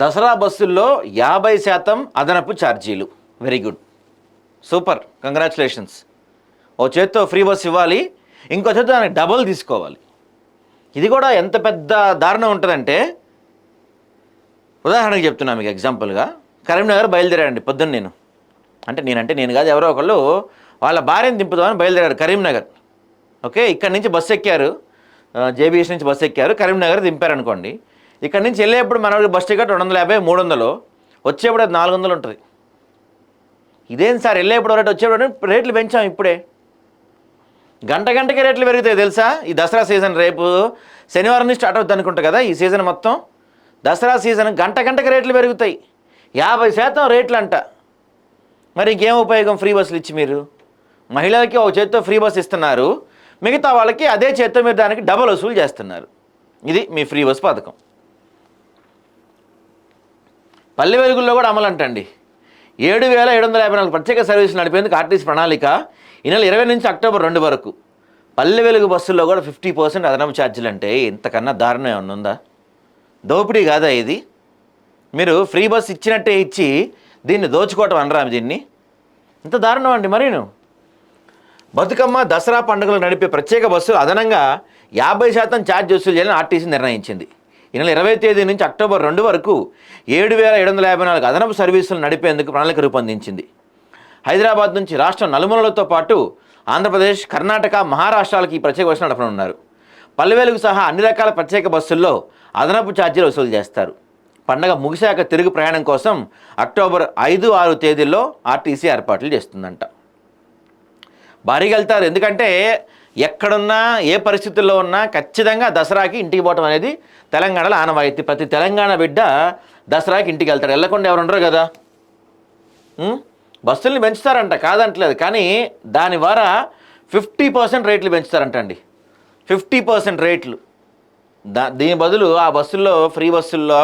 దసరా బస్సుల్లో 50% అదనపు ఛార్జీలు. Very good, super, congratulations. ఓ చేత్తో ఫ్రీ బస్ ఇవ్వాలి, ఇంకో చేత్తో దానికి డబుల్ తీసుకోవాలి. ఇది కూడా ఎంత పెద్ద దారుణం ఉంటుందంటే, ఉదాహరణకి చెప్తున్నా మీకు ఎగ్జాంపుల్గా. కరీంనగర్ బయలుదేరాడండి పొద్దున్న. నేను కాదు, ఎవరో ఒకళ్ళు వాళ్ళ భార్యను దింపుదామని బయలుదేరారు కరీంనగర్. ఓకే, ఇక్కడి నుంచి బస్సు ఎక్కారు, జేబీఎస్ నుంచి బస్సు ఎక్కారు, కరీంనగర్ దింపారనుకోండి. ఇక్కడ నుంచి వెళ్ళేప్పుడు మన బస్ టికెట్ 250, 300, వచ్చేప్పుడు అది 400 ఉంటుంది. ఇదేం సార్, వెళ్ళేప్పుడు రేటు వచ్చేప్పుడు రేట్లు పెంచాం ఇప్పుడే. గంటకి రేట్లు పెరుగుతాయి తెలుసా? ఈ దసరా సీజన్ రేపు శనివారం నుంచి స్టార్ట్ అవుతుంది అనుకుంటా కదా ఈ సీజన్ మొత్తం. దసరా సీజన్ గంటకి రేట్లు పెరుగుతాయి, 50% రేట్లు అంట. మరి ఇంకేం ఉపయోగం ఫ్రీ బస్సులు ఇచ్చి? మీరు మహిళలకి ఒక చేత్తో ఫ్రీ బస్ ఇస్తున్నారు, మిగతా వాళ్ళకి అదే చేత్తో మీరు దానికి డబల్ వసూలు చేస్తున్నారు. ఇది మీ ఫ్రీ బస్ పథకం. పల్లె వెలుగుల్లో కూడా అమలు అంటండి. 7,754 ప్రత్యేక సర్వీసులు నడిపేందుకు ఆర్టీసీ ప్రణాళిక. ఈ నెల 20 నుంచి అక్టోబర్ 2 వరకు పల్లె వెలుగు బస్సుల్లో కూడా 50% అదనపు ఛార్జీలు. అంటే ఇంతకన్నా దారుణం ఏమన్నా ఉందా? దోపిడీ కాదా ఇది? మీరు ఫ్రీ బస్ ఇచ్చినట్టే ఇచ్చి దీన్ని దోచుకోవటం అనరా దీన్ని? ఇంత దారుణం అండి. మరీను బతుకమ్మ, దసరా పండుగలు నడిపే ప్రత్యేక బస్సులు అదనంగా 50% ఛార్జ్ వసూలు చేయాలని ఆర్టీసీ నిర్ణయించింది. ఈ నెల 20 తేదీ నుంచి అక్టోబర్ 2 వరకు 7,754 అదనపు సర్వీసులు నడిపేందుకు ప్రణాళిక రూపొందించింది. హైదరాబాద్ నుంచి రాష్ట్రం నలుమూలలతో పాటు ఆంధ్రప్రదేశ్, కర్ణాటక, మహారాష్ట్రాలకి ఈ ప్రత్యేక బస్సులు నడపనున్నారు. పల్లె వెలుగు సహా అన్ని రకాల ప్రత్యేక బస్సుల్లో అదనపు ఛార్జీలు వసూలు చేస్తారు. పండగ ముగిశాక తిరుగు ప్రయాణం కోసం అక్టోబర్ 5, 6 తేదీల్లో ఆర్టీసీ ఏర్పాట్లు చేస్తుందంట. భారీగా వెళ్తారు, ఎందుకంటే ఎక్కడున్నా ఏ పరిస్థితుల్లో ఉన్నా ఖచ్చితంగా దసరాకి ఇంటికి పోవటం అనేది తెలంగాణలో ఆనవాయితీ. ప్రతి తెలంగాణ బిడ్డ దసరాకి ఇంటికి వెళ్తాడు, వెళ్ళకుండా ఎవరు ఉండరు కదా. బస్సుల్ని పెంచుతారంట, కాదంటలేదు, కానీ దాని ద్వారా 50% రేట్లు పెంచుతారంట అండి. 50% రేట్లు. దీని బదులు ఆ బస్సుల్లో, ఫ్రీ బస్సుల్లో,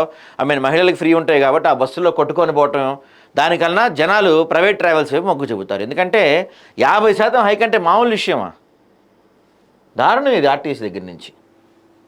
మహిళలకు ఫ్రీ ఉంటాయి కాబట్టి ఆ బస్సుల్లో కొట్టుకొని పోవటం, దానికన్నా జనాలు ప్రైవేట్ ట్రావెల్స్ వైపు మొగ్గు చెబుతారు. ఎందుకంటే 50% హైక్ అంటే మామూలు విషయమా? దారుణం ఇది ఆర్టీసీ దగ్గర నుంచి.